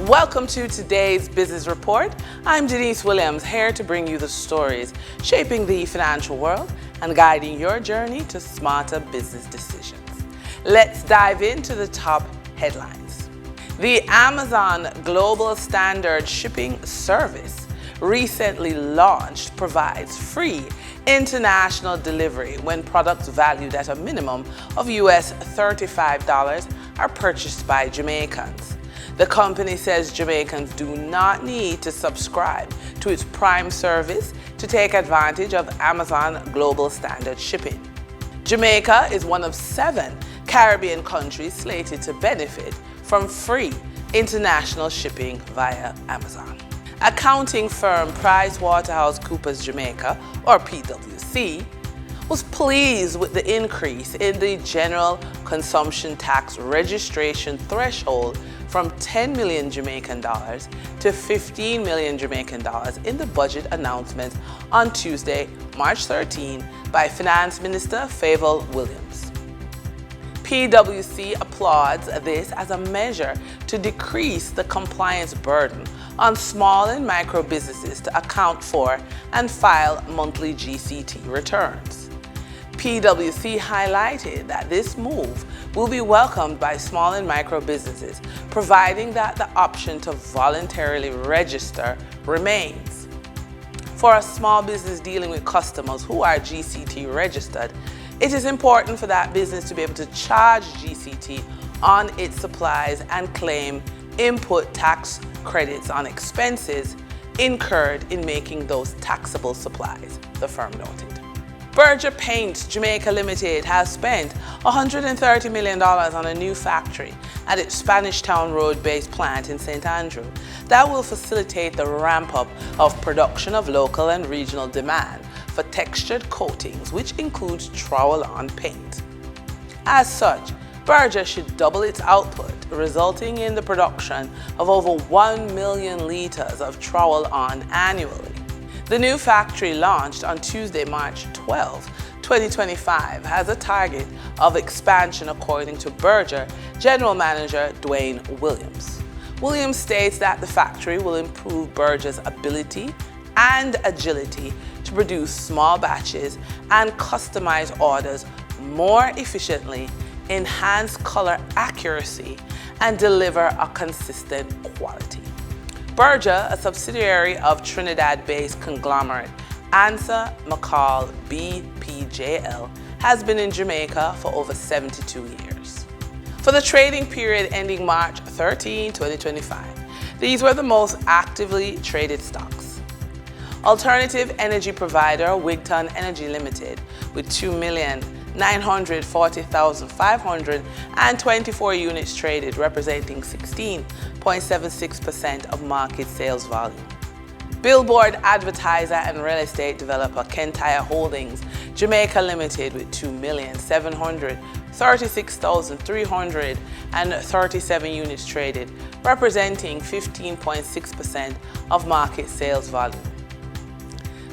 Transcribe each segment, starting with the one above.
Welcome to today's Business Report. I'm Denise Williams, here to bring you the stories shaping the financial world and guiding your journey to smarter business decisions. Let's dive into the top headlines. The Amazon Global Standard Shipping Service, recently launched, provides free international delivery when products valued at a minimum of US $35 are purchased by Jamaicans. The company says Jamaicans do not need to subscribe to its Prime service to take advantage of Amazon Global Standard Shipping. Jamaica is one of 7 Caribbean countries slated to benefit from free international shipping via Amazon. Accounting firm PricewaterhouseCoopers Jamaica, or PwC, was pleased with the increase in the general consumption tax registration threshold from 10 million Jamaican dollars to 15 million Jamaican dollars in the budget announcement on Tuesday, March 13, by Finance Minister Favour Williams. PwC applauds this as a measure to decrease the compliance burden on small and micro businesses to account for and file monthly GCT returns. PwC highlighted that this move will be welcomed by small and micro businesses, providing that the option to voluntarily register remains. For a small business dealing with customers who are GCT registered, it is important for that business to be able to charge GCT on its supplies and claim input tax credits on expenses incurred in making those taxable supplies, the firm noted. Berger Paints Jamaica Limited has spent $130 million on a new factory at its Spanish Town Road-based plant in St. Andrew that will facilitate the ramp-up of production of local and regional demand for textured coatings, which includes trowel-on paint. As such, Berger should double its output, resulting in the production of over 1 million liters of trowel-on annually. The new factory, launched on Tuesday, March 12, 2025, has a target of expansion according to Berger General Manager Dwayne Williams. Williams states that the factory will improve Berger's ability and agility to produce small batches and customize orders more efficiently, enhance color accuracy, and deliver a consistent quality. Berger, a subsidiary of Trinidad-based conglomerate Ansa McCall BPJL, has been in Jamaica for over 72 years. For the trading period ending March 13, 2025, these were the most actively traded stocks. Alternative energy provider Wigton Energy Limited, with 2,940,524 units traded, representing 16.76% of market sales volume. Billboard advertiser and real estate developer Kentire Holdings Jamaica Limited, with 2,736,337 units traded, representing 15.6% of market sales volume.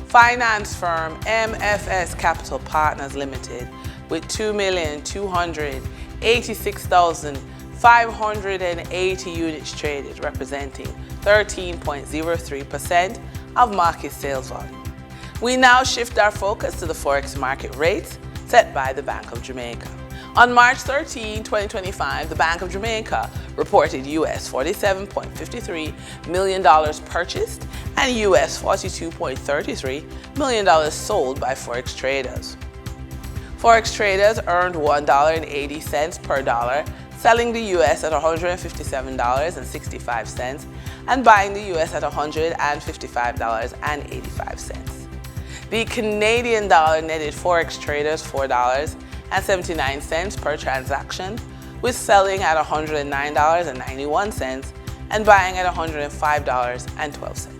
Finance firm MFS Capital Partners Limited, with 2,286,580 units traded, representing 13.03% of market sales volume. We now shift our focus to the Forex market rates set by the Bank of Jamaica. On March 13, 2025, the Bank of Jamaica reported US $47.53 million purchased and US $42.33 million sold by Forex traders. Forex traders earned $1.80 per dollar, selling the US at $157.65 and buying the US at $155.85. The Canadian dollar netted Forex traders $4.79 per transaction, with selling at $109.91 and buying at $105.12.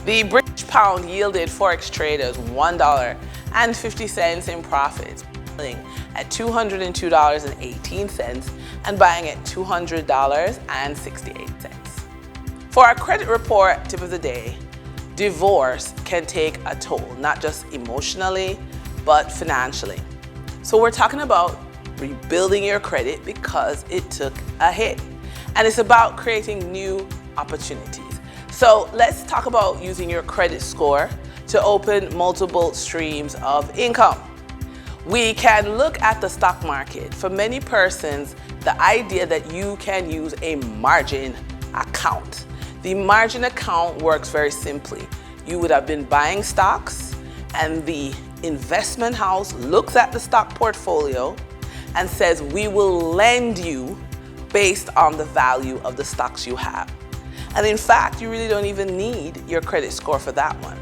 The British pound yielded Forex traders $1.50 in profits, selling at $202.18 and buying at $200.68. For our credit report tip of the day, divorce can take a toll, not just emotionally, but financially. So we're talking about rebuilding your credit because it took a hit. And it's about creating new opportunities. So let's talk about using your credit score to open multiple streams of income. We can look at the stock market. For many persons, the idea that you can use a margin account. The margin account works very simply. You would have been buying stocks, and the investment house looks at the stock portfolio and says, we will lend you based on the value of the stocks you have. And in fact, you really don't even need your credit score for that one.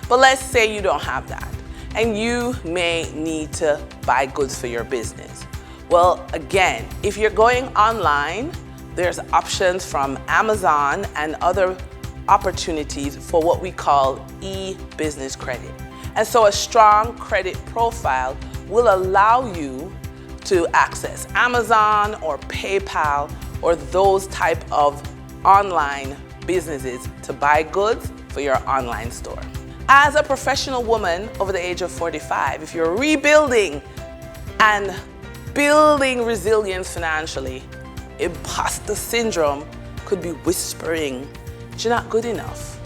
But let's say you don't have that, and you may need to buy goods for your business. Well, again, if you're going online, there's options from Amazon and other opportunities for what we call e-business credit. And so a strong credit profile will allow you to access Amazon or PayPal or those type of online businesses to buy goods for your online store. As a professional woman over the age of 45, if you're rebuilding and building resilience financially, imposter syndrome could be whispering, you're not good enough.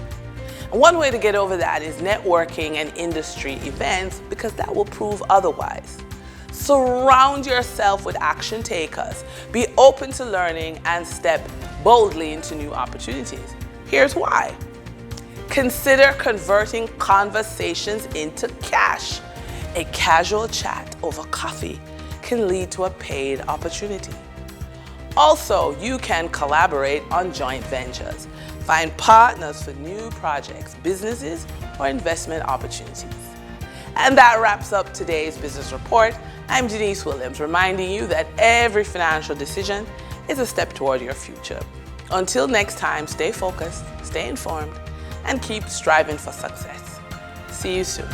And one way to get over that is networking and industry events, because that will prove otherwise. Surround yourself with action takers. Be open to learning and step boldly into new opportunities. Here's why. Consider converting conversations into cash. A casual chat over coffee can lead to a paid opportunity. Also, you can collaborate on joint ventures. Find partners for new projects, businesses, or investment opportunities. And that wraps up today's business report. I'm Denise Williams, reminding you that every financial decision is a step toward your future. Until next time, stay focused, stay informed, and keep striving for success. See you soon.